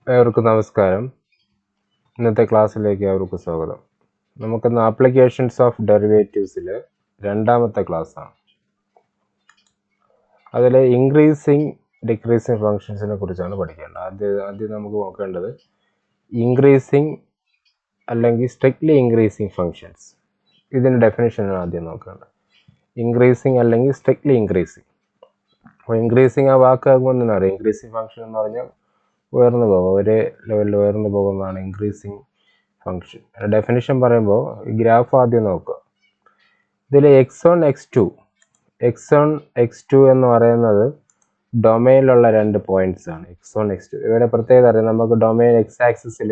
ഏവർക്കും നമസ്കാരം. ഇന്നത്തെ ക്ലാസ്സിലേക്ക് ഏവർക്കും സ്വാഗതം. നമുക്കിന്ന് ആപ്ലിക്കേഷൻസ് ഓഫ് ഡെറിവേറ്റീവ്സിൽ രണ്ടാമത്തെ ക്ലാസ്സാണ്. അതിൽ ഇൻക്രീസിങ് ഡിക്രീസിങ് ഫങ്ഷൻസിനെ കുറിച്ചാണ് പഠിക്കേണ്ടത്. ആദ്യം നമുക്ക് നോക്കേണ്ടത് ഇൻക്രീസിങ് അല്ലെങ്കിൽ സ്ട്രിക്ട്ലി ഇൻക്രീസിങ് ഫങ്ഷൻസ്. ഇതിൻ്റെ ഡെഫിനിഷനാണ് ആദ്യം നോക്കേണ്ടത്. ഇൻക്രീസിങ് അല്ലെങ്കിൽ സ്ട്രിക്ട്ലി ഇൻക്രീസിങ്. അപ്പോൾ ഇൻക്രീസിങ് ആ വാക്ക് ആകുമ്പോൾ തന്നെ അറിയാം. ഇൻക്രീസിങ് ഫങ്ഷൻ എന്ന് പറഞ്ഞാൽ ഉയർന്നു പോകും, ഒരേ ലെവലിൽ ഉയർന്നു പോകുന്നതാണ് ഇൻക്രീസിങ് ഫങ്ഷൻ. ഡെഫിനിഷൻ പറയുമ്പോൾ ഈ ഗ്രാഫ് ആദ്യം നോക്കുക. ഇതിൽ x1 x2 എന്ന് പറയുന്നത് ഡൊമൈനിലുള്ള രണ്ട് പോയിന്റ്സ് ആണ്. x1 x2 ഇവിടെ പ്രത്യേകത അറിയാം. നമുക്ക് ഡൊമൈൻ എക്സ് ആക്സിസിൽ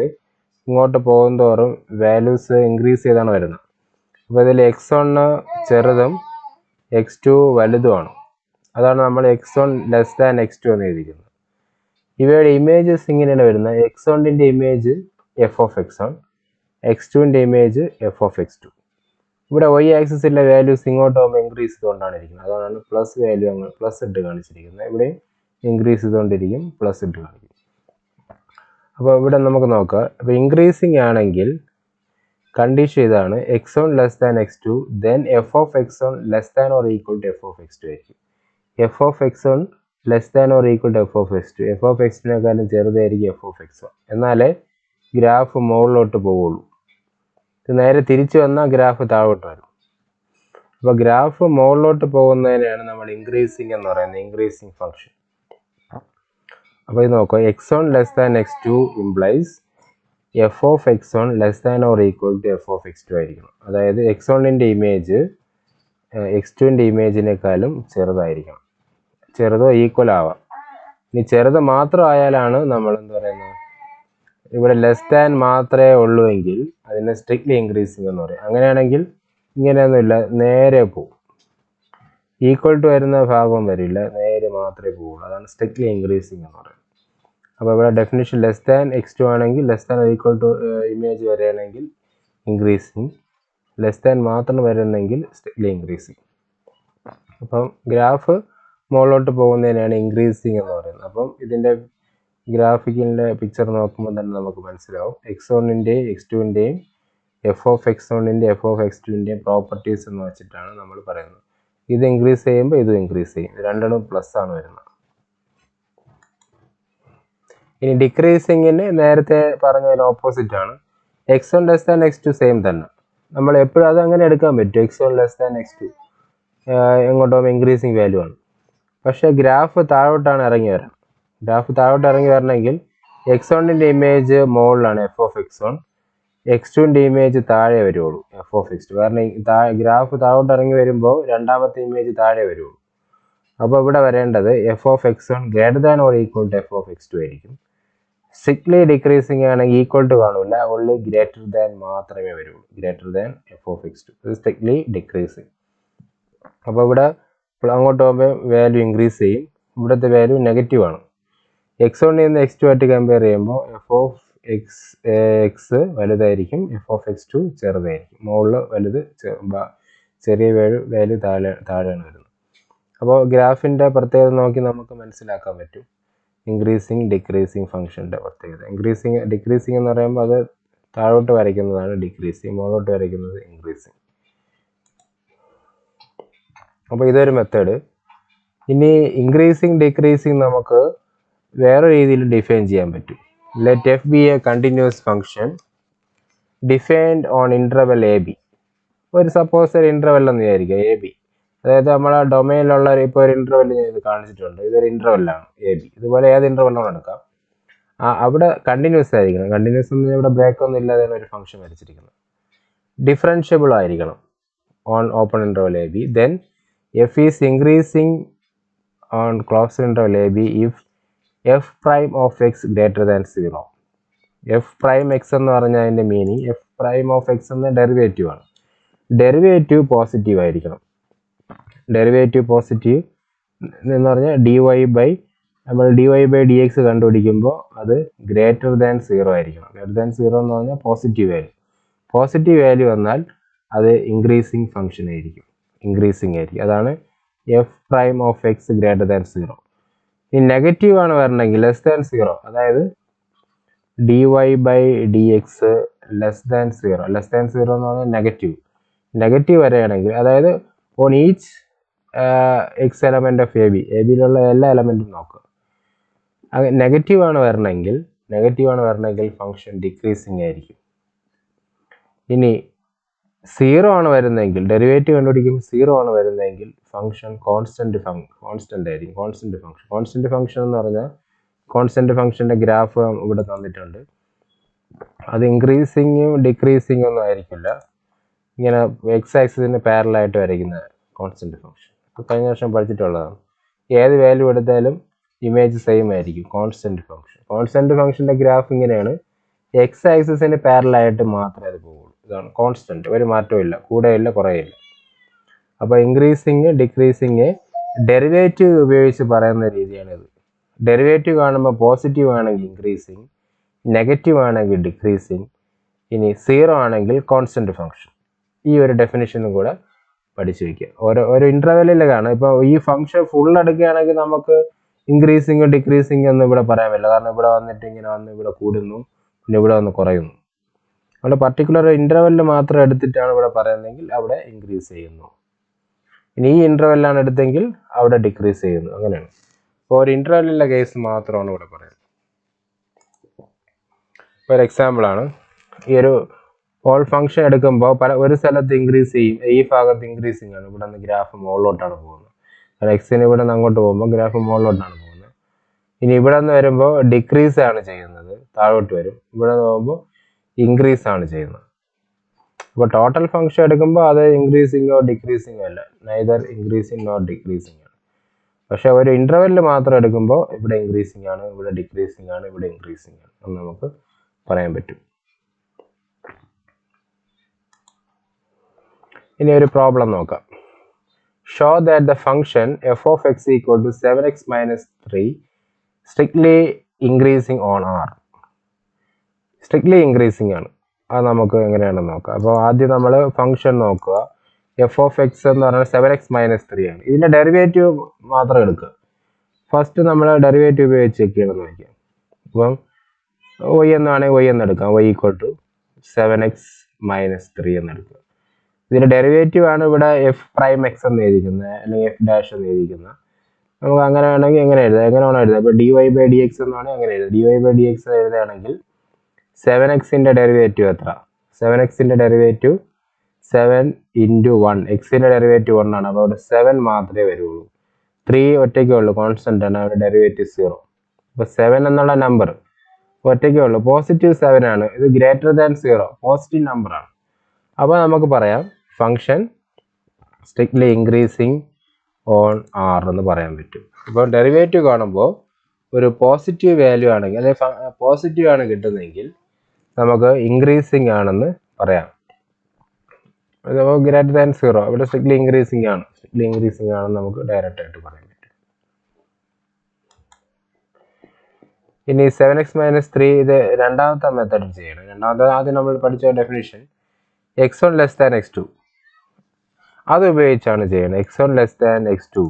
ഇങ്ങോട്ട് പോകുന്തോറും വാല്യൂസ് ഇൻക്രീസ് ചെയ്താണ് വരുന്നത്. അപ്പോൾ ഇതിൽ x1 ചെറുതും x2 വലുതുമാണ്. അതാണ് നമ്മൾ x1 ലെസ് ദാൻ x2 എന്ന് എഴുതിയിരിക്കുന്നത്. ഇവയുടെ ഇമേജസ് ഇങ്ങനെയാണ് വരുന്നത്. x1ൻ്റെ ഇമേജ് എഫ് ഓഫ് x1, x2ൻ്റെ ഇമേജ് എഫ് ഓഫ് x2. ഇവിടെ y ആക്സിസിലെ വാല്യൂസ് ഇങ്ങോട്ട് പോകുമ്പോൾ ഇൻക്രീസ് ചെയ്തുകൊണ്ടാണ് ഇരിക്കുന്നത്. അതാണ് പ്ലസ് വാല്യൂ അങ്ങ് പ്ലസ് ഇട്ട് കാണിച്ചിരിക്കുന്നത്. ഇവിടെ ഇൻക്രീസ് ചെയ്തുകൊണ്ടിരിക്കും, പ്ലസ് ഇട്ട് കാണിക്കും. അപ്പോൾ ഇവിടെ നമുക്ക് നോക്കാം. അപ്പോൾ ഇൻക്രീസിങ് ആണെങ്കിൽ കണ്ടീഷൻ ഇതാണ്, x1 less than x2, then f of x1 less than or equal to f of x2 ആയിരിക്കും. F of x1 less than or equal to f of x2. F of x2നേക്കാളും ചെറുതായിരിക്കും f of x1. എന്നാലേ graph മുകളിലോട്ട് പോവുള്ളൂ. ഇത് നേരെ തിരിച്ചു വന്നാൽ ഗ്രാഫ് താഴോട്ട് വരും. അപ്പോൾ ഗ്രാഫ് മുകളിലോട്ട് പോകുന്നതിനാണ് നമ്മൾ ഇൻക്രീസിങ് എന്ന് പറയുന്നത്, ഇൻക്രീസിങ് ഫങ്ഷൻ. അപ്പോൾ ഇത് നോക്കുക, x1 less than x2 implies f of x1 less than or equal to f of x2 ആയിരിക്കണം. അതായത് x1ൻ്റെ ഇമേജ് x2ൻ്റെ ഇമേജിനേക്കാളും ചെറുതായിരിക്കണം. ചെറുതോ ഈക്വൽ ആവാം. ഇനി ചെറുത് മാത്രം ആയാലാണ് നമ്മൾ എന്ത് പറയുന്നത്, ഇവിടെ ലെസ് ദാൻ മാത്രമേ ഉള്ളൂ എങ്കിൽ അതിനെ സ്ട്രിക്ട്ലി ഇൻക്രീസിങ് എന്ന് പറയും. അങ്ങനെയാണെങ്കിൽ ഇങ്ങനെയൊന്നുമില്ല, നേരെ പോകും. ഈക്വൽ ടു വരുന്ന ഭാഗവും വരില്ല, നേരെ മാത്രമേ പോവുള്ളൂ. അതാണ് സ്ട്രിക്ട്ലി ഇൻക്രീസിങ് എന്ന് പറയുന്നത്. അപ്പോൾ ഇവിടെ ഡെഫിനിഷൻ ലെസ് ദാൻ x2 ആണെങ്കിൽ, less than equal to image വരികയാണെങ്കിൽ ഇൻക്രീസിങ്, ലെസ് ദാൻ മാത്രം വരുന്നെങ്കിൽ സ്ട്രിക്ട്ലി ഇൻക്രീസിങ്. അപ്പം ഗ്രാഫ് മുകളിലോട്ട് പോകുന്നതിനാണ് ഇൻക്രീസിങ് എന്ന് പറയുന്നത്. അപ്പം ഇതിൻ്റെ ഗ്രാഫിക്കിൻ്റെ പിക്ചർ നോക്കുമ്പോൾ തന്നെ നമുക്ക് മനസ്സിലാവും x1ൻ്റെയും x2ൻ്റെയും എഫ് ഓഫ് x1ൻ്റെയും എഫ് ഓഫ് x2ൻ്റെയും പ്രോപ്പർട്ടീസ് എന്ന് വെച്ചിട്ടാണ് നമ്മൾ പറയുന്നത്. ഇത് ഇൻക്രീസ് ചെയ്യുമ്പോൾ ഇതും ഇൻക്രീസ് ചെയ്യും. രണ്ടെണ്ണം പ്ലസ് ആണ് വരുന്നത്. ഇനി ഡിക്രീസിങ്ങിന് നേരത്തെ പറഞ്ഞതിന് ഓപ്പോസിറ്റ് ആണ്. x1 less than x2 same തന്നെ. നമ്മൾ എപ്പോഴും അത് അങ്ങനെ എടുക്കാൻ പറ്റും. x1 ലെസ് ദാൻ x2 എങ്ങോട്ടോ ഇൻക്രീസിങ് വാല്യൂ ആണ്. പക്ഷേ ഗ്രാഫ് താഴോട്ടാണ് ഇറങ്ങി വരണം. ഗ്രാഫ് താഴോട്ട് ഇറങ്ങി വരണമെങ്കിൽ x1ൻ്റെ ഇമേജ് മുകളിലാണ് എഫ് ഓഫ് x1, x2ൻ്റെ ഇമേജ് താഴെ വരുള്ളൂ എഫ് ഓഫ് x2. കാരണം ഗ്രാഫ് താഴോട്ട് ഇറങ്ങി വരുമ്പോൾ രണ്ടാമത്തെ ഇമേജ് താഴെ വരുള്ളൂ. അപ്പോൾ ഇവിടെ വരേണ്ടത് f of x1 greater than or equal to f of x2 ആയിരിക്കും. സ്ട്രിക്ട്ലി ഡിക്രീസിങ് ആണെങ്കിൽ ഈക്വൽ ടു കാണില്ല, ഓൺലി ഗ്രേറ്റർ ദാൻ മാത്രമേ വരുള്ളൂ. Greater than f of x2. ഇത് സ്ട്രിക്ട്ലി ഡിക്രീസിങ്. അപ്പോൾ ഇവിടെ അങ്ങോട്ട് പോകുമ്പോൾ വാല്യൂ ഇൻക്രീസ് ചെയ്യും. ഇവിടുത്തെ വാല്യൂ നെഗറ്റീവ് ആണ്. x1 നിന്ന് x2 ആയിട്ട് കമ്പയർ ചെയ്യുമ്പോൾ എഫ് ഓഫ് എക്സ് വലുതായിരിക്കും, എഫ് ഓഫ് x2 ചെറുതായിരിക്കും. മുകളിൽ വലുത്, ചെറിയ വാല്യൂ താഴെയാണ് വരുന്നത്. അപ്പോൾ ഗ്രാഫിൻ്റെ പ്രത്യേകത നോക്കി നമുക്ക് മനസ്സിലാക്കാൻ പറ്റും ഇൻക്രീസിങ് ഡിക്രീസിങ് ഫംഗ്ഷൻ്റെ പ്രത്യേകത. ഡിക്രീസിങ് എന്ന് പറയുമ്പോൾ അത് താഴോട്ട് വരയ്ക്കുന്നതാണ് ഡിക്രീസിങ്, മുകളിലോട്ട് വരയ്ക്കുന്നത് ഇൻക്രീസിങ്. അപ്പോൾ ഇതൊരു മെത്തേഡ്. ഇനി ഇൻക്രീസിങ് ഡിക്രീസിങ് നമുക്ക് വേറെ രീതിയിൽ ഡിഫൈൻ ചെയ്യാൻ പറ്റും. Let F B A continuous function defined on interval A B. ഒരു സപ്പോസ് ഒരു ഇൻ്റർവെൽ എന്ന് വിചാരിക്കുക, എ ബി. അതായത് നമ്മളെ ഡൊമൈനിലുള്ള ഇപ്പോൾ ഒരു ഇൻ്റർവെൽ ഞാൻ ഇത് കാണിച്ചിട്ടുണ്ട്. ഇതൊരു ഇൻ്റർവെല്ലാണ് എ ബി. ഇതുപോലെ ഏത് ഇൻ്റർവെല്ലും എടുക്കാം. അവിടെ കണ്ടിന്യൂസ് ആയിരിക്കണം. കണ്ടിന്യൂസ് എന്ന് ഇവിടെ ബ്രേക്ക് ഒന്നും ഇല്ലാതെയാണ് ഒരു ഫംഗ്ഷൻ വരച്ചിരിക്കുന്നത്. ഡിഫറൻഷ്യബിൾ ആയിരിക്കണം on open interval A B. Then F is increasing on closed interval A B if F prime of X greater than 0. F prime X എന്ന് പറഞ്ഞാൽ അതിൻ്റെ meaning F prime of X എന്ന derivative ആണ്. Derivative positive ആയിരിക്കണം. Derivative positive എന്ന് പറഞ്ഞാൽ നമ്മൾ dy by d X കണ്ടുപിടിക്കുമ്പോൾ അത് ഗ്രേറ്റർ ദാൻ 0 ആയിരിക്കണം. ഗ്രേറ്റർ ദാൻ 0 എന്ന് പറഞ്ഞാൽ പോസിറ്റീവ് വാല്യൂ. പോസിറ്റീവ് വാല്യൂ വന്നാൽ അത് ഇൻക്രീസിങ് ഫംഗ്ഷൻ ആയിരിക്കും, ഇൻക്രീസിങ് ആയിരിക്കും. അതാണ് F prime of X greater than 0. ഈ നെഗറ്റീവ് ആണ് വരണമെങ്കിൽ ലെസ് ദാൻ 0, അതായത് dy by d x less than 0. Less than 0 എന്ന് പറഞ്ഞാൽ നെഗറ്റീവ് വരെയാണെങ്കിൽ, അതായത് on each x element of a ബിയിലുള്ള എല്ലാ എലമെന്റും നോക്കുക. നെഗറ്റീവ് ആണ് വരണമെങ്കിൽ ഫംഗ്ഷൻ ഡിക്രീസിങ് ആയിരിക്കും. ഇനി 0 ആണ് വരുന്നതെങ്കിൽ, ഡെറിവേറ്റീവ് കണ്ടുപിടിക്കുമ്പോൾ 0 ആണ് വരുന്നതെങ്കിൽ ഫംഗ്ഷൻ കോൺസ്റ്റന്റ് ആയിരിക്കും. കോൺസ്റ്റന്റ് ഫംഗ്ഷൻ എന്ന് പറഞ്ഞാൽ കോൺസ്റ്റന്റ് ഫംഗ്ഷന്റെ ഗ്രാഫ് ഇവിടെ തന്നിട്ടുണ്ട്. അത് ഇൻക്രീസിങ്ങും ഡിക്രീസിങ്ങും ഒന്നും ആയിരിക്കില്ല. ഇങ്ങനെ എക്സ് ആക്സിസിന് പാരലായിട്ട് വരയ്ക്കുന്ന കോൺസ്റ്റന്റ് ഫംഗ്ഷൻ കഴിഞ്ഞ വർഷം പഠിച്ചിട്ടുള്ളതാണ്. ഏത് വാല്യൂ എടുത്താലും ഇമേജ് സെയിം ആയിരിക്കും. കോൺസ്റ്റന്റ് ഫംഗ്ഷന്റെ ഗ്രാഫ് ഇങ്ങനെയാണ്. എക്സ് ആക്സിസിന് പാരലായിട്ട് മാത്രമേ അത് പോകുള്ളൂ. ഇതാണ് കോൺസ്റ്റന്റ്, ഒരു മാറ്റവും ഇല്ല, കൂടെയില്ല കുറയില്ല. അപ്പോൾ ഇൻക്രീസിങ് ഡിക്രീസിങ് ഡെറിവേറ്റീവ് ഉപയോഗിച്ച് പറയുന്ന രീതിയാണിത്. ഡെറിവേറ്റീവ് കാണുമ്പോൾ പോസിറ്റീവ് ആണെങ്കിൽ ഇൻക്രീസിങ്, നെഗറ്റീവ് ആണെങ്കിൽ ഡിക്രീസിങ്, ഇനി 0 ആണെങ്കിൽ കോൺസ്റ്റന്റ് ഫംഗ്ഷൻ. ഈ ഒരു ഡെഫിനിഷനും കൂടെ പഠിച്ചു വയ്ക്കുക. ഓരോ ഇൻ്റർവെല്ലിലാണ്. ഇപ്പോൾ ഈ ഫംഗ്ഷൻ ഫുൾ എടുക്കുകയാണെങ്കിൽ നമുക്ക് ഇൻക്രീസിങ് ഡിക്രീസിങ് ഒന്നും ഇവിടെ പറയാൻ പറ്റില്ല. കാരണം ഇവിടെ വന്നിട്ട് ഇങ്ങനെ വന്ന് ഇവിടെ കൂടുന്നു, പിന്നെ ഇവിടെ വന്ന് കുറയുന്നു. അവിടെ പർട്ടിക്കുലർ ഇൻ്റർവെല്ലിൽ മാത്രം എടുത്തിട്ടാണ് ഇവിടെ പറയുന്നതെങ്കിൽ അവിടെ ഇൻക്രീസ് ചെയ്യുന്നു. ഇനി ഈ ഇൻ്റർവെല്ലാണ് എടുത്തെങ്കിൽ അവിടെ ഡിക്രീസ് ചെയ്യുന്നു. അങ്ങനെയാണ്. അപ്പോൾ ഒരു ഇൻ്റർവെല്ലിലെ കേസ് മാത്രമാണ് ഇവിടെ പറയുന്നത്. ഒരു എക്സാമ്പിളാണ്. ഈ ഒരു ഹോൾ ഫംഗ്ഷൻ എടുക്കുമ്പോൾ ഒരു സ്ഥലത്ത് ഇൻക്രീസ് ചെയ്യും, ഈ ഭാഗത്ത് ഇൻക്രീസിങ് ആണ്. ഇവിടെ നിന്ന് ഗ്രാഫ് മുകളിലോട്ടാണ് പോകുന്നത്. കാരണം എക്സിന് ഇവിടെ നിന്ന് അങ്ങോട്ട് പോകുമ്പോൾ ഗ്രാഫ് മുകളിലോട്ടാണ് പോകുന്നത്. ഇനി ഇവിടെ നിന്ന് വരുമ്പോൾ ഡിക്രീസ് ആണ് ചെയ്യുന്നത്, താഴോട്ട് വരും. ഇവിടെ നിന്ന് പോകുമ്പോൾ ഇൻക്രീസ് ആണ് ചെയ്യുന്നത്. അപ്പോൾ ടോട്ടൽ ഫംഗ്ഷൻ എടുക്കുമ്പോൾ അത് ഇൻക്രീസിങ്ങോ ഡിക്രീസിങ്ങോ അല്ല, നൈദർ ഇൻക്രീസിങ് നോർ ഡിക്രീസിങ് ആണ്. പക്ഷെ ഒരു ഇൻ്റർവെല്ലിൽ മാത്രം എടുക്കുമ്പോൾ ഇവിടെ ഇൻക്രീസിങ് ആണ്, ഇവിടെ ഡിക്രീസിങ് ആണ്, ഇവിടെ ഇൻക്രീസിങ് ആണ് എന്ന് നമുക്ക് പറയാൻ പറ്റും. ഇനി ഒരു പ്രോബ്ലം നോക്കാം. Show that the function f of x equal to 7x minus 3 strictly increasing on R. Strictly increasing ആണ്. അത് നമുക്ക് എങ്ങനെയാണെന്ന് നോക്കാം. അപ്പോൾ ആദ്യം നമ്മൾ ഫംഗ്ഷൻ നോക്കുക. എഫ് ഓഫ് എക്സ് എന്ന് പറഞ്ഞാൽ 7x മൈനസ് 3 ആണ്. ഇതിൻ്റെ ഡെറിവേറ്റീവ് മാത്രം എടുക്കുക. ഫസ്റ്റ് നമ്മൾ ഡെറിവേറ്റീവ് ഉപയോഗിച്ച് ചെക്ക് ചെയ്യണമെന്ന് വയ്ക്കാം. അപ്പം y എന്നാണെങ്കിൽ y എന്ന് എടുക്കാം. y equal to 7x minus 3 എന്ന് എടുക്കുക. ഇതിൻ്റെ ഡെറിവേറ്റീവ് ആണ് ഇവിടെ എഫ് പ്രൈം എക്സ് എന്ന് എഴുതിക്കുന്നത്, അല്ലെങ്കിൽ എഫ് ഡാഷ് എന്ന് എഴുതിക്കുന്നത്. നമുക്ക് അങ്ങനെ വേണമെങ്കിൽ എങ്ങനെ എഴുതാം, എങ്ങനെ വേണം എഴുതാം. ഇപ്പോൾ dy ബൈ ഡി എക്സ് എന്നാണെങ്കിൽ അങ്ങനെ എഴുതാം. dy ബൈ ഡി എക്സ് എഴുതുകയാണെങ്കിൽ 7xൻ്റെ ഡെറിവേറ്റീവ് എത്ര? 7xൻ്റെ ഡെറിവേറ്റീവ് 7 ഇൻറ്റു 1. എക്സിൻ്റെ ഡെറിവേറ്റീവ് 1 ആണ്. അപ്പോൾ അവിടെ 7 മാത്രമേ വരുള്ളൂ. 3 ഒറ്റയ്ക്കേ ഉള്ളൂ, കോൺസ്റ്റൻ്റ് ആണ്. അവിടെ ഡെറിവേറ്റീവ് 0. അപ്പോൾ 7 എന്നുള്ള നമ്പർ ഒറ്റയ്ക്കേ ഉള്ളൂ. പോസിറ്റീവ് 7 ആണ്. ഇത് ഗ്രേറ്റർ ദാൻ 0, പോസിറ്റീവ് നമ്പറാണ്. അപ്പോൾ നമുക്ക് പറയാം function strictly increasing on R എന്ന് പറയാൻ പറ്റും. ഇപ്പോൾ ഡെറിവേറ്റീവ് കാണുമ്പോൾ ഒരു പോസിറ്റീവ് വാല്യൂ ആണെങ്കിൽ, അല്ലെങ്കിൽ പോസിറ്റീവ് ആണ് കിട്ടുന്നതെങ്കിൽ നമുക്ക് ഇൻക്രീസിങ് ആണെന്ന് പറയാം. അപ്പോൾ ഗ്രേറ്റർ ദാൻ 0 ഇവിടെ സ്ട്രിക്ട്ലി ഇൻക്രീസിങ് ആണെന്ന് നമുക്ക് ഡയറക്റ്റ് ആയിട്ട് പറയാൻ പറ്റും. ഇനി 7x മൈനസ് 3 ഇത് രണ്ടാമത്തെ മെത്തേഡിൽ ചെയ്യണം. ആദ്യം നമ്മൾ പഠിച്ച definition x1 less than x2 അത് ഉപയോഗിച്ചാണ് ചെയ്യുന്നത്. x1 ലെസ് ദാൻ x2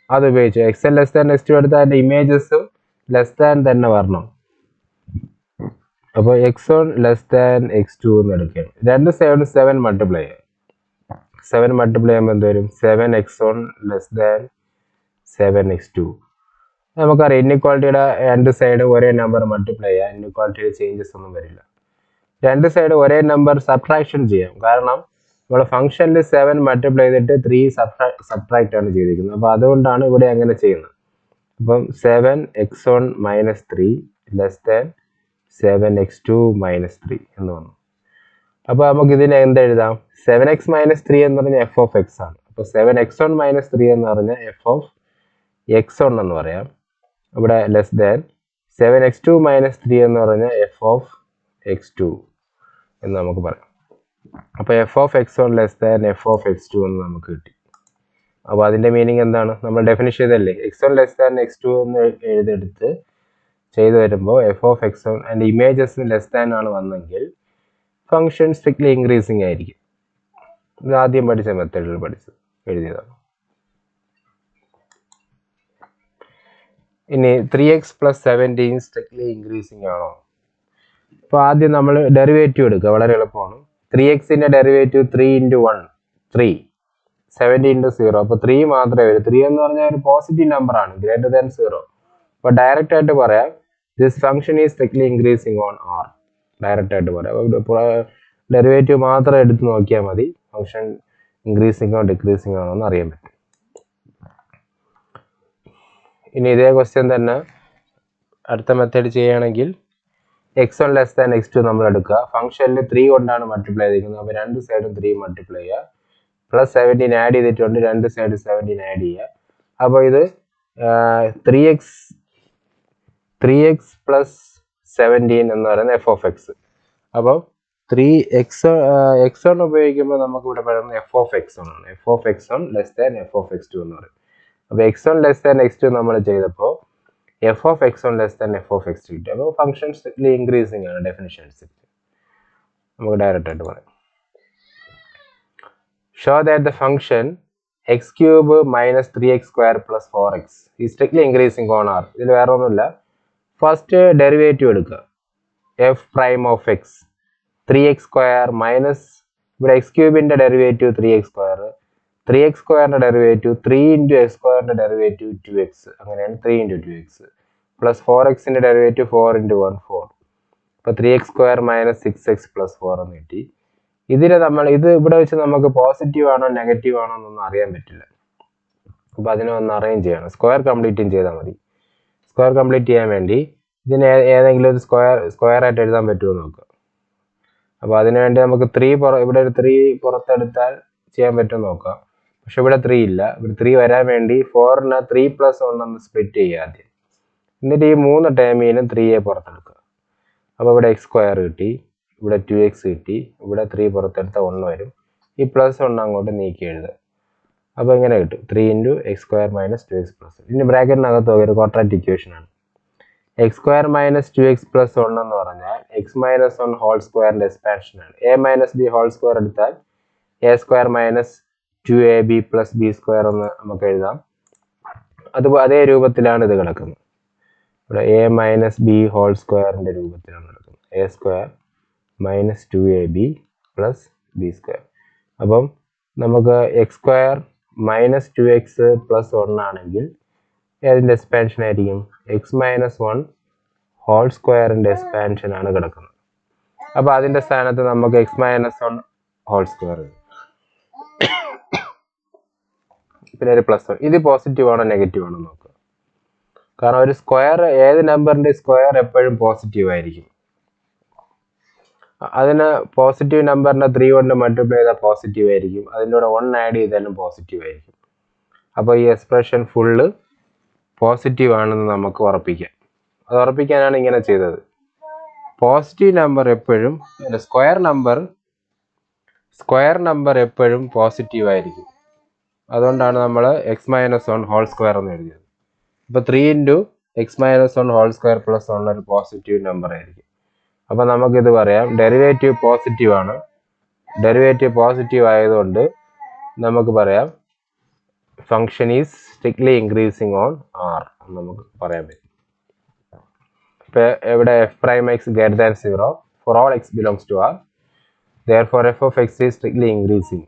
അത് ഉപയോഗിച്ച് xn ലെസ് ദാൻ x2 എടുത്താൽ അതിൻ്റെ ഇമേജസും ലെസ് ദാൻ തന്നെ വരണം. അപ്പോൾ x1 ലെസ് ദാൻ x2 എന്ന് എടുക്കുകയാണ്. രണ്ട് സൈഡും 7 മൾട്ടിപ്ലൈ ചെയ്യാം. 7 മൾട്ടിപ്ലൈ ചെയ്യുമ്പോൾ എന്ത് വരും? 7x1 less than 7x2. നമുക്കറിയാം ഇൻഇക്വാളിറ്റിയുടെ രണ്ട് സൈഡ് ഒരേ നമ്പർ മൾട്ടിപ്ലൈ ചെയ്യാം. ഇൻഇക്വാളിറ്റിയുടെ ചേഞ്ചസ് ഒന്നും വരില്ല. രണ്ട് സൈഡ് ഒരേ നമ്പർ സബ്ട്രാക്ഷൻ ചെയ്യാം. കാരണം നമ്മൾ ഫംഗ്ഷനിൽ 7 മൾട്ടിപ്ലൈ ചെയ്തിട്ട് 3 സബ്ട്രാക്റ്റ് ആണ് ചെയ്തിരിക്കുന്നത്. അപ്പോൾ അതുകൊണ്ടാണ് ഇവിടെ അങ്ങനെ ചെയ്യുന്നത്. അപ്പം 7x1 minus 3 less than 7x2 minus 3 എന്ന് വന്നു. അപ്പോൾ നമുക്ക് ഇതിനെ എന്തെഴുതാം? 7x മൈനസ് 3 എന്ന് പറഞ്ഞാൽ എഫ് ഓഫ് എക്സ് ആണ്. അപ്പോൾ 7x1 മൈനസ് 3 എന്ന് പറഞ്ഞാൽ എഫ് ഓഫ് x1 എന്ന് പറയാം. ഇവിടെ ലെസ് ദാൻ 7x2 മൈനസ് 3 എന്ന് പറഞ്ഞാൽ എഫ് ഓഫ് x2 എന്ന് നമുക്ക് പറയാം. അപ്പോൾ F of x1 less than f of x2 എന്ന് നമുക്ക് കിട്ടി. അപ്പോൾ അതിൻ്റെ മീനിങ് എന്താണ്? നമ്മൾ ഡെഫിനിഷൻ ചെയ്തല്ലേ, x1 ലെസ് ദാൻ x2 എന്ന് എഴുതെടുത്ത് ചെയ്തു വരുമ്പോൾ F of x1 and images less than ആണ് വന്നെങ്കിൽ ഫംഗ്ഷൻ സ്ട്രിക്ട്ലി ഇൻക്രീസിങ് ആയിരിക്കും. ഇത് ആദ്യം പഠിച്ച മെത്തേഡിൽ എഴുതിയതാണ്. ഇനി 3x പ്ലസ് 17 സ്ട്രിക്ട്ലി ഇൻക്രീസിങ് ആണോ? അപ്പോൾ ആദ്യം നമ്മൾ ഡെറിവേറ്റീവ് എടുക്കുക, വളരെ എളുപ്പമാണ്. 3x-ൻ്റെ ഡെറിവേറ്റീവ് 3 × 1 3, 70 × 0. അപ്പോൾ 3 മാത്രമേ വരൂ. 3 എന്ന് പറഞ്ഞാൽ ഒരു പോസിറ്റീവ് നമ്പറാണ്, ഗ്രേറ്റർ ദാൻ 0. അപ്പോൾ ഡയറക്റ്റ് ആയിട്ട് പറയാം this function is strictly increasing on R. Direct ആയിട്ട് പറയാം. ഡെറിവേറ്റീവ് മാത്രം എടുത്ത് നോക്കിയാൽ മതി ഫംഗ്ഷൻ ഇൻക്രീസിങ്ങോ ഡിക്രീസിങ്ങോ ആണോ എന്ന് അറിയാൻ പറ്റും. ഇനി ഇതേ ക്വസ്റ്റ്യൻ തന്നെ അടുത്ത മെത്തേഡ് ചെയ്യുകയാണെങ്കിൽ x1 ലെസ് ദാൻ x2 നമ്മൾ എടുക്കുക. ഫംഗ്ഷനിൽ 3 കൊണ്ടാണ് മൾട്ടിപ്ലൈ ചെയ്തിരിക്കുന്നത്. അപ്പോൾ രണ്ട് സൈഡും 3 മൾട്ടിപ്ലൈ ചെയ്യുക. പ്ലസ് 17 ആഡ് ചെയ്തിട്ടുണ്ട്, രണ്ട് സൈഡ് 17 ആഡ് ചെയ്യുക. അപ്പോൾ ഇത് 3x പ്ലസ് 17 എന്ന് പറയുന്നത് f(x). അപ്പോൾ 3x1 ഉപയോഗിക്കുമ്പോൾ നമുക്ക് ഇവിടെ പറയുന്നത് f(x1) ആണ്. f(x1) ലെസ് ദാൻ f(x2) എന്ന് പറയും. അപ്പോൾ x1 ലെസ് ദാൻ x2 നമ്മൾ ചെയ്തപ്പോൾ f(x1) ലെസ് ദാൻ f(x2) കിട്ടി. അപ്പോൾ ഫംഗ്ഷൻ സ്ട്രിക്ട്ലി ഇൻക്രീസിങ് ആണ് ഡെഫിനിഷൻ അനുസരിച്ച്. നമുക്ക് ഡയറക്റ്റ് ആയിട്ട് പറയാം. Show that the function x³ minus 3x² plus 4x ഈ സ്ട്രിക്ട്ലി ഇൻക്രീസിങ് ഓൺ ആർ. ഇതിൽ വേറെ ഒന്നുമില്ല. ഫസ്റ്റ് ഡെറിവേറ്റീവ് എടുക്കുക, f'(x) 3x² മൈനസ് ഇവിടെ x³ derivative 3x², 3x² derivative 3 × x² derivative 2x, അങ്ങനെയാണ് 3 × 2x പ്ലസ് 4x ഡെറിവേറ്റീവ് 4 × 1 4. അപ്പോൾ 3x² മൈനസ് 6x പ്ലസ് 4 എന്ന് കിട്ടി. ഇത് ഇവിടെ വെച്ച് നമുക്ക് പോസിറ്റീവ് ആണോ നെഗറ്റീവ് ആണോ എന്നൊന്നും അറിയാൻ പറ്റില്ല. അപ്പോൾ അതിനെ ഒന്ന് അറേഞ്ച് ചെയ്യണം. സ്ക്വയർ കംപ്ലീറ്റും ചെയ്താൽ മതി. സ്ക്വയർ കംപ്ലീറ്റ് ചെയ്യാൻ വേണ്ടി ഇതിന് ഏതെങ്കിലും ഒരു സ്ക്വയർ ആയിട്ട് എഴുതാൻ പറ്റുമോ നോക്കുക. അപ്പോൾ അതിനുവേണ്ടി നമുക്ക് ഇവിടെ ഒരു 3 പുറത്തെടുത്താൽ ചെയ്യാൻ പറ്റുമോ നോക്കാം. പക്ഷെ ഇവിടെ 3 ഇല്ല. ഇവിടെ 3 വരാൻ വേണ്ടി 4നെ 3 + 1 എന്ന് സ്പ്ലിറ്റ് ചെയ്യുക ആദ്യം. എന്നിട്ട് ഈ 3 ടേമിനും 3യെ പുറത്തെടുക്കുക. അപ്പോൾ ഇവിടെ x² കിട്ടി, ഇവിടെ 2x കിട്ടി, ഇവിടെ 3 പുറത്തെടുത്ത 1 വരും. ഈ +1 അങ്ങോട്ട് നീക്കി എഴുതുക. അപ്പോൾ ഇങ്ങനെ കിട്ടും 3 × x² മൈനസ് 2x പ്ലസ് 1. ഇനി ബ്രാക്കറ്റിനകത്ത് ഒരു ക്വാഡ്രാറ്റിക് ഇക്വേഷൻ ആണ്. x² മൈനസ് 2x പ്ലസ് 1 എന്ന് പറഞ്ഞാൽ x മൈനസ് 1 ഹോൾ സ്ക്വയറിൻ്റെ എക്സ്പാൻഷൻ ആണ്. a minus b whole square എടുത്താൽ a² minus 2ab plus b² എന്ന് നമുക്ക് എഴുതാം. അതേ രൂപത്തിലാണ് ഇത് കിടക്കുന്നത്. ഇവിടെ a മൈനസ് ബി ഹോൾ സ്ക്വയറിൻ്റെ രൂപത്തിലാണ് കിടക്കുന്നത്. a² minus 2ab plus b². അപ്പം നമുക്ക് x² മൈനസ് 2x പ്ലസ് 1 ആണെങ്കിൽ ഏതിൻ്റെ എക്സ്പാൻഷൻ ആയിരിക്കും? x മൈനസ് 1 ഹോൾ സ്ക്വയറിൻ്റെ എക്സ്പാൻഷൻ ആണ് കിടക്കുന്നത്. അപ്പോൾ അതിൻ്റെ സ്ഥാനത്ത് നമുക്ക് x മൈനസ് 1 ഹോൾ സ്ക്വയർ, പിന്നെ ഒരു +1. ഇത് പോസിറ്റീവ് ആണോ നെഗറ്റീവ് ആണോ നോക്കുക. കാരണം ഒരു സ്ക്വയർ, ഏത് നമ്പറിൻ്റെ സ്ക്വയർ എപ്പോഴും പോസിറ്റീവ് ആയിരിക്കും. അതിന് പോസിറ്റീവ് നമ്പറിൻ്റെ 3 കൊണ്ട് മൾട്ടിപ്ലൈ ചെയ്താൽ പോസിറ്റീവ് ആയിരിക്കും. അതിൻ്റെ കൂടെ 1 ആഡ് ചെയ്താലും പോസിറ്റീവ് ആയിരിക്കും. അപ്പോൾ ഈ എക്സ്പ്രഷൻ ഫുള്ള് പോസിറ്റീവ് ആണെന്ന് നമുക്ക് ഉറപ്പിക്കാം. അത് ഉറപ്പിക്കാനാണ് ഇങ്ങനെ ചെയ്തത്. പോസിറ്റീവ് നമ്പർ എപ്പോഴും, സ്ക്വയർ നമ്പർ എപ്പോഴും പോസിറ്റീവ് ആയിരിക്കും. അതുകൊണ്ടാണ് നമ്മൾ x മൈനസ് 1 ഹോൾ സ്ക്വയർ എന്ന് എഴുതിയത്. അപ്പോൾ 3 × x minus 1 whole square plus 1 ഒരു പോസിറ്റീവ് നമ്പർ ആയിരിക്കും. അപ്പോൾ നമുക്കിത് പറയാം ഡെറിവേറ്റീവ് പോസിറ്റീവ് ആണ്. ഡെറിവേറ്റീവ് പോസിറ്റീവ് ആയതുകൊണ്ട് നമുക്ക് പറയാം function is strictly increasing on R എന്ന് നമുക്ക് പറയാൻ പറ്റും. ഇപ്പോൾ ഇവിടെ f'(x) greater than 0 for all x belongs to R. therefore f(x) is strictly increasing.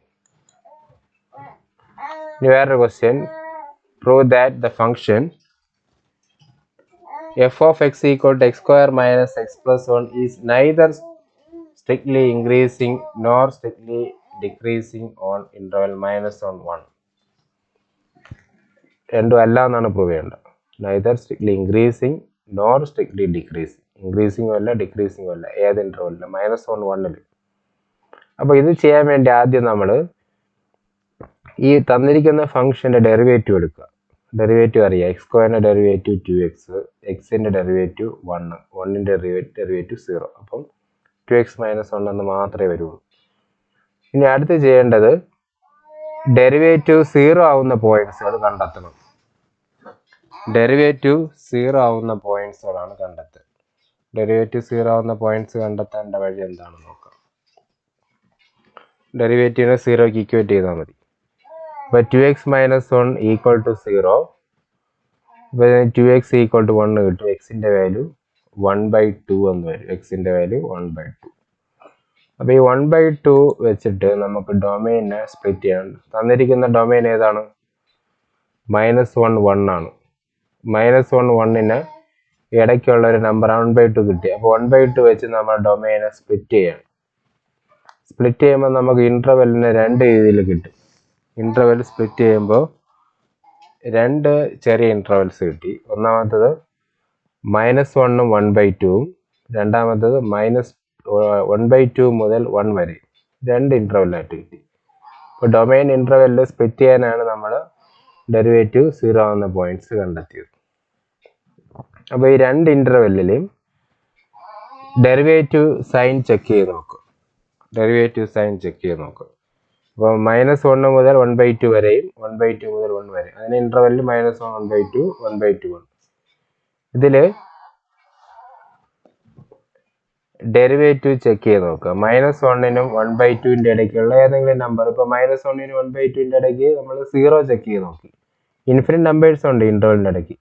ഇനി വേറൊരു question, prove that the function f(x) equal to x² minus x plus 1 is neither strictly increasing nor strictly decreasing on interval -1 1. രണ്ടും അല്ല എന്നാണ് prove ചെയ്യേണ്ടത്. neither strictly increasing nor strictly decreasing. ഇൻക്രീസിങ്ങും അല്ല ഡിക്രീസിങ്ങും അല്ല. ഏത് ഇൻ്റർവെല്ലിൽ? -1 1. അപ്പോൾ ഇത് ചെയ്യാൻ വേണ്ടി ആദ്യം നമ്മൾ ഈ തന്നിരിക്കുന്ന ഫംഗ്ഷൻ്റെ ഡെറിവേറ്റീവ് എടുക്കുക. ഡെറിവേറ്റീവ് അറിയാം. x² ഡെറിവേറ്റീവ് 2x, x-ൻ്റെ ഡെറിവേറ്റീവ് 1, 1-ൻ്റെ ഡെറിവേറ്റീവ് 0. അപ്പം 2x മൈനസ് 1 എന്ന് മാത്രമേ വരുള്ളൂ. ഇനി അടുത്ത് ചെയ്യേണ്ടത് ഡെറിവേറ്റീവ് 0 ആവുന്ന പോയിന്റ്സുകൾ കണ്ടെത്തണം. ഡെറിവേറ്റീവ് 0 ആവുന്ന പോയിന്റ്സുകളാണ് കണ്ടെത്തുക. ഡെറിവേറ്റീവ് 0 ആവുന്ന പോയിന്റ്സ് കണ്ടെത്തേണ്ട വഴി എന്താണെന്ന് നോക്കാം. ഡെറിവേറ്റീവിനെ 0ക്ക് ഇക്വേറ്റ് ചെയ്താൽ മതി. അപ്പോൾ 2x മൈനസ് 1 ഈക്വൽ ടു 0. അപ്പോൾ 2x ഈക്വൽ ടു 1 കിട്ടും. എക്സിൻ്റെ വാല്യൂ 1/2 എന്ന് വരും. എക്സിൻ്റെ വാല്യൂ 1/2. അപ്പോൾ ഈ 1/2 വെച്ചിട്ട് നമുക്ക് ഡൊമൈനെ സ്പ്ലിറ്റ് ചെയ്യാൻ തന്നിരിക്കുന്ന ഡൊമൈൻ ഏതാണ്? -1 1 ആണ്. -1 1ന് ഇടയ്ക്കുള്ള ഒരു നമ്പർ 1/2 കിട്ടി. അപ്പോൾ 1/2 വെച്ച് നമ്മൾ ഡൊമൈനെ സ്പ്ലിറ്റ് ചെയ്യണം. സ്പ്ലിറ്റ് ചെയ്യുമ്പോൾ നമുക്ക് ഇൻ്റർവെല്ലിന് 2 രീതിയിൽ കിട്ടും. ഇൻ്റർവെൽ സ്പ്ലിറ്റ് ചെയ്യുമ്പോൾ 2 ചെറിയ ഇൻ്റർവെൽസ് കിട്ടി. ഒന്നാമത്തത് -1ഉം 1/2ഉം, രണ്ടാമത്തത് -1/2 മുതൽ 1 വരെ 2 ഇൻ്റർവെല്ലായിട്ട് കിട്ടി. അപ്പോൾ ഡൊമൈൻ ഇൻ്റർവെല്ലിൽ സ്പ്ലിറ്റ് ചെയ്യാനാണ് നമ്മൾ ഡെറിവേറ്റീവ് 0 ആവുന്ന പോയിന്റ്സ് കണ്ടെത്തിയത്. അപ്പോൾ ഈ 2 ഇൻ്റർവെല്ലിലും ഡെറിവേറ്റീവ് സൈൻ ചെക്ക് ചെയ്ത് നോക്കുക. അപ്പോൾ -1 മുതൽ 1/2 വരെയും 1/2 മുതൽ 1 വരെ, അതിന് ഇൻ്റർവെല്ലിൽ -1 1/2 1/2 1. ഇതിൽ ഡെറിവേറ്റീവ് ചെക്ക് ചെയ്ത് നോക്കുക. -1നും 1/2ൻ്റെ ഇടയ്ക്കുള്ള ഏതെങ്കിലും നമ്പർ, ഇപ്പോൾ -1നും 1/2ൻ്റെ ഇടയ്ക്ക് നമ്മൾ 0 ചെക്ക് ചെയ്ത് നോക്കി. ഇൻഫിനിറ്റ് നമ്പേഴ്സ് ഉണ്ട് ഇൻ്റർവെല്ലിൻ്റെ ഇടയ്ക്ക്.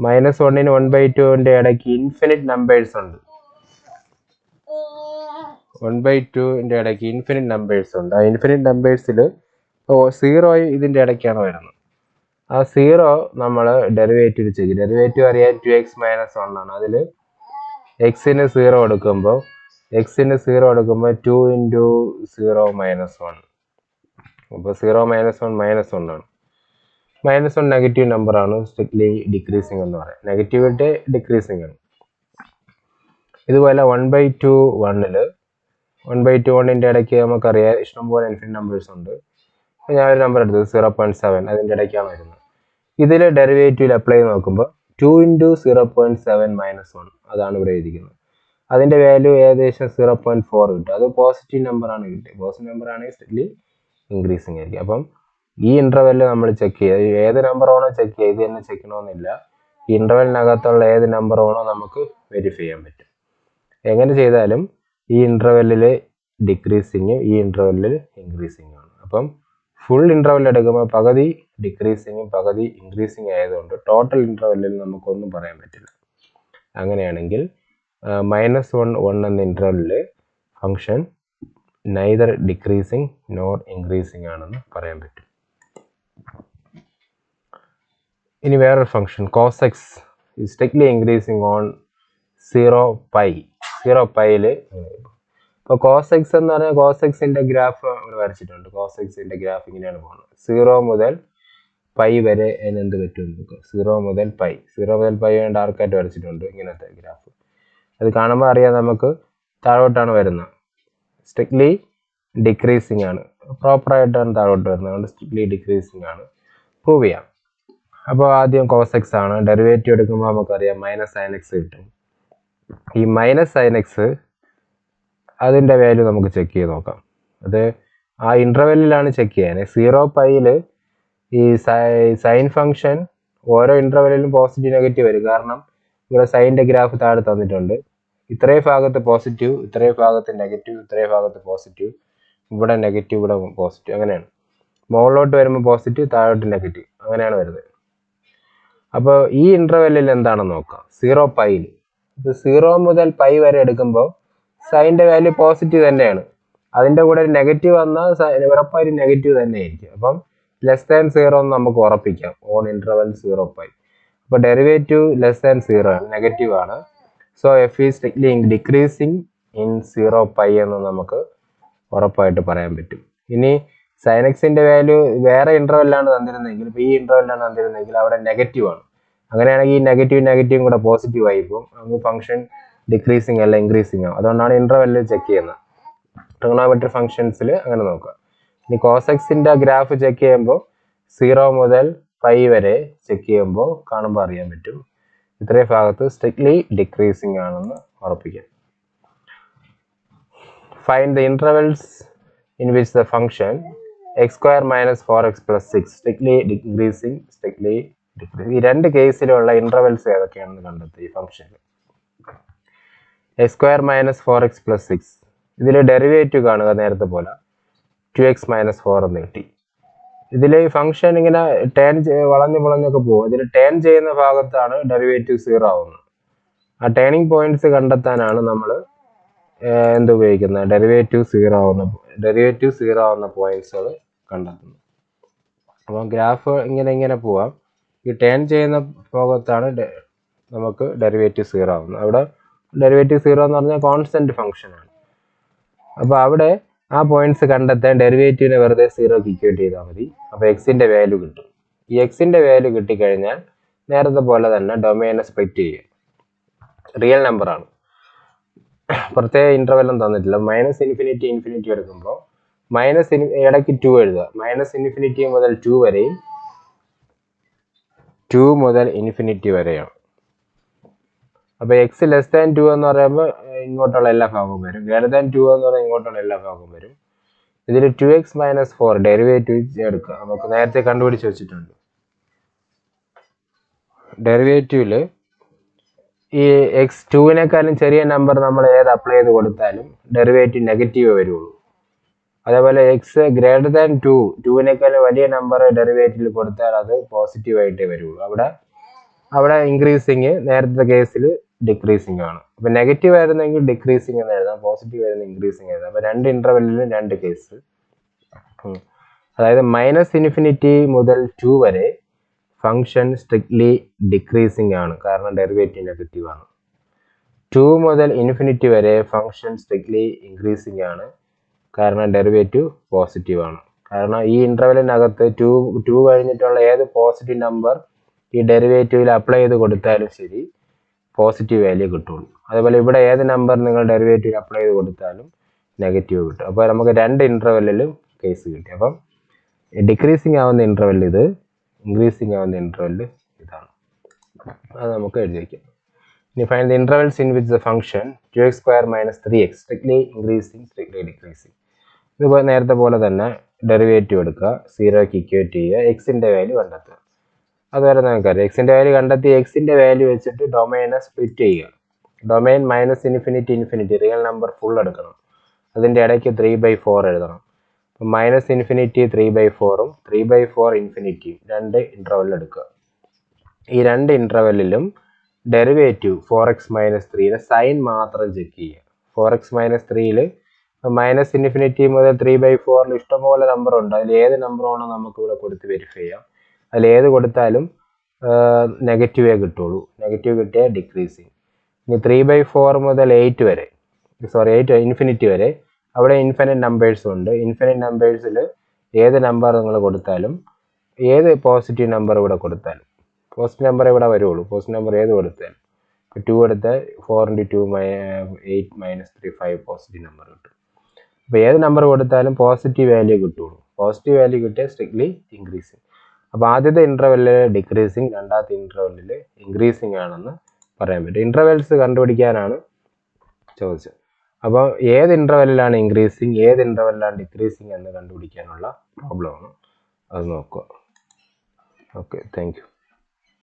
-1നും 1/2ൻ്റെ ഇടയ്ക്ക് ഇൻഫിനിറ്റ് നമ്പേഴ്സ് ഉണ്ട്. 1/2ൻ്റെ ഇടയ്ക്ക് ഇൻഫിനിറ്റ് നമ്പേഴ്സ് ഉണ്ട്. ആ ഇൻഫിനിറ്റ് നമ്പേഴ്സിൽ 0 ഇതിൻ്റെ ഇടയ്ക്കാണ് വരുന്നത്. ആ 0 നമ്മൾ ഡെറിവേറ്റീവ് ചെയ്യും. ഡെറിവേറ്റീവ് അറിയാൻ 2x - 1 ആണ്. അതിൽ എക്സിന് 0 കൊടുക്കുമ്പോൾ 2 × 0 - 1. അപ്പോൾ 0 - 1 -1 ആണ്. -1 നെഗറ്റീവ് നമ്പറാണ്, സ്ട്രിക്ട്ലി ഡിക്രീസിങ് എന്ന് പറയാം. നെഗറ്റിവിറ്റി ഡിക്രീസിങ് ആണ്. ഇതുപോലെ 1/2 1ൽ 1/2 1ൻ്റെ ഇടയ്ക്ക് നമുക്കറിയാം ഇഷ്ടംപോലെ ഇൻഫിനിറ്റ് നമ്പേഴ്സ് ഉണ്ട്. അപ്പോൾ ഞാനൊരു നമ്പർ എടുത്തത് 0.7, അതിൻ്റെ ഇടയ്ക്കാണ് വരുന്നത്. ഇതിൽ ഡെറിവേറ്റീവിൽ അപ്ലൈ ചെയ്ത് നോക്കുമ്പോൾ 2 × 0.7 - 1 അതാണ് ഇവിടെ എഴുതിക്കുന്നത്. അതിൻ്റെ വാല്യൂ ഏകദേശം 0.4 കിട്ടും. അത് പോസിറ്റീവ് നമ്പറാണ് കിട്ടിയത്. പോസിറ്റീവ് നമ്പറാണെങ്കിൽ സ്ട്രിക്ട്ലി ഇൻക്രീസിങ് ആയിരിക്കും. അപ്പം ഈ ഇൻ്റർവെല്ലിൽ നമ്മൾ ചെക്ക് ചെയ്യുക. ഏത് നമ്പറാണോ ചെക്ക് ചെയ്യുക, ഇത് തന്നെ ചെക്ക് ചെയ്യണമെന്നില്ല. ഈ ഇൻ്റർവെല്ലിനകത്തുള്ള ഏത് നമ്പറാണോ നമുക്ക് വെരിഫൈ ചെയ്യാൻ പറ്റും. എങ്ങനെ ചെയ്താലും ഈ ഇൻ്റർവെല്ലിൽ ഡിക്രീസിങ്ങും ഈ ഇൻ്റർവെല്ലിൽ ഇൻക്രീസിങ്ങും ആണ്. അപ്പം ഫുൾ ഇൻ്റർവെൽ എടുക്കുമ്പോൾ പകുതി ഡിക്രീസിങ്ങും പകുതി ഇൻക്രീസിങ് ആയതുകൊണ്ട് ടോട്ടൽ ഇൻ്റർവെല്ലിൽ നമുക്കൊന്നും പറയാൻ പറ്റില്ല. അങ്ങനെയാണെങ്കിൽ -1 1 എന്ന ഇൻ്റർവെല്ലിൽ function neither decreasing nor increasing ആണെന്ന് പറയാൻ പറ്റും. ഇനി വേറൊരു function cos x is strictly increasing on 0π. 0πയിൽ ഇപ്പോൾ cos x എന്ന് പറഞ്ഞാൽ cos x-ൻ്റെ ഗ്രാഫ് ഇവിടെ വരച്ചിട്ടുണ്ട്. cos x-ൻ്റെ ഗ്രാഫ് ഇങ്ങനെയാണ് പോകുന്നത്. 0 മുതൽ π വരെ എന്ത് പറ്റും നോക്കുക. 0 മുതൽ π ഡാർക്കായിട്ട് വരച്ചിട്ടുണ്ട്. ഇങ്ങനത്തെ ഗ്രാഫ് അത് കാണുമ്പോൾ അറിയാം നമുക്ക് താഴോട്ടാണ് വരുന്നത്. സ്ട്രിക്ട്ലി ഡിക്രീസിങ് ആണ്, പ്രോപ്പറായിട്ടാണ് താഴോട്ട് വരുന്നത്. അതുകൊണ്ട് സ്ട്രിക്ട്ലി ഡിക്രീസിങ് ആണ്. പ്രൂവ് ചെയ്യാം. അപ്പോൾ ആദ്യം cos x ആണ്. ഡെറിവേറ്റീവ് എടുക്കുമ്പോൾ നമുക്കറിയാം -sin x കിട്ടും. ഈ -sin x അതിൻ്റെ വാല്യൂ നമുക്ക് ചെക്ക് ചെയ്ത് നോക്കാം. അത് ആ ഇൻ്റർവെല്ലിലാണ് ചെക്ക് ചെയ്യാൻ. 0πയിൽ ഈ സൈൻ ഫംഗ്ഷൻ ഓരോ ഇൻ്റർവെല്ലിലും പോസിറ്റീവ് നെഗറ്റീവ് വരും. കാരണം ഇവിടെ സൈൻ്റെ ഗ്രാഫ് താഴെ തന്നിട്ടുണ്ട്. ഇത്രയും ഭാഗത്ത് പോസിറ്റീവ്, ഇത്രയും ഭാഗത്ത് നെഗറ്റീവ്, ഇത്രയും ഭാഗത്ത് പോസിറ്റീവ്, ഇവിടെ നെഗറ്റീവ്, ഇവിടെ പോസിറ്റീവ്, അങ്ങനെയാണ്. മുകളിലോട്ട് വരുമ്പോൾ പോസിറ്റീവ്, താഴോട്ട് നെഗറ്റീവ്, അങ്ങനെയാണ് വരുന്നത്. അപ്പോൾ ഈ ഇൻ്റർവെല്ലിൽ എന്താണെന്ന് നോക്കാം. 0πയിൽ ഇപ്പോൾ 0 മുതൽ π വരെ എടുക്കുമ്പോൾ സൈൻ്റെ വാല്യൂ പോസിറ്റീവ് തന്നെയാണ്. അതിൻ്റെ കൂടെ ഒരു നെഗറ്റീവ് വന്നാൽ ഉറപ്പായിട്ട് നെഗറ്റീവ് തന്നെ ആയിരിക്കും. അപ്പം <0 എന്ന് നമുക്ക് ഉറപ്പിക്കാം ഓൺ ഇൻ്റർവെൽ 0π. അപ്പോൾ ഡെറിവേറ്റീവ് <0 ആണ്, നെഗറ്റീവ് ആണ്. So f is strictly decreasing in 0π എന്ന് നമുക്ക് ഉറപ്പായിട്ട് പറയാൻ പറ്റും. ഇനി sin x-ൻ്റെ വാല്യൂ വേറെ ഇൻ്റർവെല്ലാണ് തന്നിരുന്നെങ്കിൽ, ഇപ്പോൾ ഈ ഇൻ്റർവെല്ലാണ് തന്നിരുന്നെങ്കിൽ അവിടെ നെഗറ്റീവ് ആണ്. അങ്ങനെയാണെങ്കിൽ ഈ നെഗറ്റീവും കൂടെ പോസിറ്റീവ് ആയിപ്പോൾ നമുക്ക് ഫംഗ്ഷൻ ഡിക്രീസിങ് അല്ല ഇൻക്രീസിങ് ആവും. അതുകൊണ്ടാണ് ഇൻ്റർവെല്ലിൽ ചെക്ക് ചെയ്യുന്നത്. ട്രിഗണോമെട്രി ഫംഗ്ഷൻസിൽ അങ്ങനെ നോക്കുക. ഇനി cos x-ൻ്റെ ഗ്രാഫ് ചെക്ക് ചെയ്യുമ്പോൾ 0 മുതൽ π വരെ ചെക്ക് ചെയ്യുമ്പോൾ കാണുമ്പോൾ അറിയാൻ പറ്റും ഇത്രയും ഭാഗത്ത് സ്ട്രിക്ട്ലി ഡിക്രീസിങ് ആണെന്ന് ഉറപ്പിക്കാം. Find the intervals in which the function x² - 4x + 6 strictly decreasing, strictly decreasing. ഈ രണ്ട് കേസിലുള്ള ഇൻ്റർവെൽസ് ഏതൊക്കെയാണെന്ന് കണ്ടെത്തുക. ഈ ഫംഗ്ഷനിൽ x² - 4x + 6 ഇതിൽ ഡെറിവേറ്റീവ് കാണുക നേരത്തെ പോലെ 2x - 4 എന്ന് കിട്ടി. ഇതിൽ ഈ ഫംഗ്ഷൻ ഇങ്ങനെ വളഞ്ഞൊക്കെ പോകും. ഇതിൽ ടേൺ ചെയ്യുന്ന ഭാഗത്താണ് ഡെറിവേറ്റീവ് 0 ആവുന്നത്. ആ ടേണിംഗ് പോയിന്റ്സ് കണ്ടെത്താനാണ് നമ്മൾ എന്ത് ഉപയോഗിക്കുന്നത്, ഡെറിവേറ്റീവ് സീറോ ആവുന്ന പോയിന്റ്സുകൾ കണ്ടെത്തുന്നത്. അപ്പോൾ ഗ്രാഫ് ഇങ്ങനെ പോവാം. ഈ ടേൺ ചെയ്യുന്ന ഭാഗത്താണ് നമുക്ക് ഡെറിവേറ്റീവ് സീറോ ആവുന്നത്. അവിടെ ഡെറിവേറ്റീവ് സീറോ എന്ന് പറഞ്ഞാൽ കോൺസ്റ്റന്റ് ഫംഗ്ഷനാണ്. അപ്പോൾ അവിടെ ആ പോയിന്റ്സ് കണ്ടെത്താൻ ഡെറിവേറ്റീവിനെ വെറുതെ സീറോക്ക് ഇക്വേറ്റ് ചെയ്താൽ മതി. അപ്പോൾ എക്സിൻ്റെ വാല്യൂ കിട്ടും. ഈ എക്സിൻ്റെ വാല്യൂ കിട്ടിക്കഴിഞ്ഞാൽ നേരത്തെ പോലെ തന്നെ ഡൊമൈനെ സ്പ്ലിറ്റ് ചെയ്യുക. റിയൽ നമ്പറാണ്, പ്രത്യേക ഇൻ്റർവെല്ലും തന്നിട്ടില്ല. -∞ എടുക്കുമ്പോൾ ഇടയ്ക്ക് 2 എഴുതുക. -∞ മുതൽ 2 വരെയും 2 മുതൽ ഇൻഫിനിറ്റി വരെയാണ്. അപ്പോൾ എക്സ് <2 എന്ന് പറയുമ്പോൾ ഇങ്ങോട്ടുള്ള എല്ലാ ഭാഗവും വരും. <2 എന്ന് പറയുമ്പോൾ ഇങ്ങോട്ടുള്ള എല്ലാ ഭാഗവും വരും. ഇതിൽ 2x - 4 ഡെറിവേറ്റീവ് എടുക്കുക. നമുക്ക് നേരത്തെ കണ്ടുപിടിച്ച് വെച്ചിട്ടുണ്ട്. ഡെറിവേറ്റീവിൽ ഈ എക്സ് 2-നേക്കാളും ചെറിയ നമ്പർ നമ്മൾ ഏത് അപ്ലൈ ചെയ്ത് കൊടുത്താലും ഡെറിവേറ്റീവ് നെഗറ്റീവ് വരുള്ളൂ. അതേപോലെ എക്സ് <2 2-നേക്കാളും വലിയ നമ്പർ ഡെറിവേറ്റീവിൽ കൊടുത്താൽ അത് പോസിറ്റീവായിട്ടേ വരുള്ളൂ. അവിടെ ഇൻക്രീസിങ്, നേരത്തെ കേസിൽ ഡിക്രീസിങ് ആണ്. അപ്പം നെഗറ്റീവ് ആയിരുന്നെങ്കിൽ ഡിക്രീസിങ് എന്ന് എഴുതാം, പോസിറ്റീവ് ആയിരുന്നു ഇൻക്രീസിങ് എഴുതാം. അപ്പോൾ 2 ഇൻ്റർവെല്ലിലും 2 കേസ്. അതായത് -∞ മുതൽ 2 വരെ ഫംഗ്ഷൻ സ്ട്രിക്ട്ലി ഡിക്രീസിങ് ആണ്, കാരണം ഡെറിവേറ്റീവ് നെഗറ്റീവ് ആണ്. 2 മുതൽ ഇൻഫിനിറ്റി വരെ ഫംഗ്ഷൻ സ്ട്രിക്ട്ലി ഇൻക്രീസിങ് ആണ്, കാരണം ഡെറിവേറ്റീവ് പോസിറ്റീവ് ആണ്. കാരണം ഈ ഇൻ്റർവെല്ലിനകത്ത് 2 കഴിഞ്ഞിട്ടുള്ള ഏത് പോസിറ്റീവ് നമ്പർ ഈ ഡെറിവേറ്റീവിൽ അപ്ലൈ ചെയ്ത് കൊടുത്താലും ശരി പോസിറ്റീവ് വാല്യൂ കിട്ടുള്ളൂ. അതേപോലെ ഇവിടെ ഏത് നമ്പർ നിങ്ങൾ ഡെറിവേറ്റീവ് അപ്ലൈ ചെയ്ത് കൊടുത്താലും നെഗറ്റീവ് കിട്ടും. അപ്പോൾ നമുക്ക് 2 ഇൻ്റർവെല്ലിലും കേസ് കിട്ടി. അപ്പം ഡിക്രീസിങ് ആവുന്ന ഇൻ്റർവെല്ല് ഇത്, ഇൻക്രീസിങ് ആവുന്ന ഇൻ്റർവെല്ല് ഇതാണ്. അത് നമുക്ക് എഴുതി വയ്ക്കാം. ഇനി find the intervals in which the function 2x² - 3x strictly increasing strictly decreasing. ഇതുപോലെ നേരത്തെ പോലെ തന്നെ ഡെറിവേറ്റീവ് എടുക്കുക, സീറോയ്ക്ക് ഇക്വേറ്റ് ചെയ്യുക, എക്സിൻ്റെ വാല്യൂ കണ്ടെത്തുക. അതുവരെ നമുക്കറിയാം. എക്സിൻ്റെ വാല്യൂ കണ്ടെത്തി എക്സിൻ്റെ വാല്യൂ വെച്ചിട്ട് ഡൊമൈനെ സ്പ്ലിറ്റ് ചെയ്യുക. ഡൊമൈൻ -∞ റിയൽ നമ്പർ ഫുൾ എടുക്കണം. അതിൻ്റെ ഇടയ്ക്ക് 3/4 എഴുതണം. അപ്പം -∞ 3/4ഉം 3/4 ഇൻഫിനിറ്റിയും 2 ഇൻ്റർവെൽ എടുക്കുക. ഈ 2 ഇൻ്റർവെല്ലിലും ഡെറിവേറ്റീവ് 4x - 3യുടെ സൈൻ മാത്രം ചെക്ക് ചെയ്യുക. 4x - 3യിൽ -∞ മുതൽ 3/4 ഇഷ്ടംപോലെ നമ്പർ ഉണ്ട്. അതിൽ ഏത് നമ്പറാണോ നമുക്ക് ഇവിടെ കൊടുത്ത് വെരിഫൈ ചെയ്യാം. അതിൽ ഏത് കൊടുത്താലും നെഗറ്റീവേ കിട്ടുള്ളൂ. നെഗറ്റീവ് കിട്ടിയാൽ ഡിക്രീസിങ്. ഇനി 3/4 മുതൽ 8 ഇൻഫിനിറ്റി വരെ അവിടെ ഇൻഫിനിറ്റ് നമ്പേഴ്സും ഉണ്ട്. ഇൻഫിനിറ്റ് നമ്പേഴ്സിൽ ഏത് നമ്പർ നിങ്ങൾ കൊടുത്താലും, ഏത് പോസിറ്റീവ് നമ്പർ ഇവിടെ കൊടുത്താലും, പോസിറ്റീവ് നമ്പർ ഇവിടെ വരുള്ളൂ. പോസിറ്റീവ് നമ്പർ ഏത് കൊടുത്താലും, ഇപ്പോൾ 2 എടുത്താൽ 4 × 2 8 - 3 5 പോസിറ്റീവ് നമ്പർ കിട്ടും. അപ്പോൾ ഏത് നമ്പർ കൊടുത്താലും പോസിറ്റീവ് വാല്യൂ കിട്ടുള്ളൂ. പോസിറ്റീവ് വാല്യൂ കിട്ടിയാൽ സ്ട്രിക്ട്ലി ഇൻക്രീസിങ്. അപ്പോൾ ആദ്യത്തെ ഇൻ്റർവെല്ലിൽ ഡിക്രീസിങ്, രണ്ടാമത്തെ ഇൻ്റർവെല്ലിൽ ഇൻക്രീസിങ് ആണെന്ന് പറയാൻ പറ്റും. ഇൻ്റർവെൽസ് കണ്ടുപിടിക്കാനാണ് ചോദിച്ചത്. അപ്പോൾ ഏത് ഇൻ്റർവെല്ലിലാണ് ഇൻക്രീസിങ്, ഏത് ഇൻ്റർവെല്ലിലാണ് ഡിക്രീസിങ് എന്ന് കണ്ടുപിടിക്കാനുള്ള പ്രോബ്ലമാണ്. അത് നോക്കുക. Okay, thank you.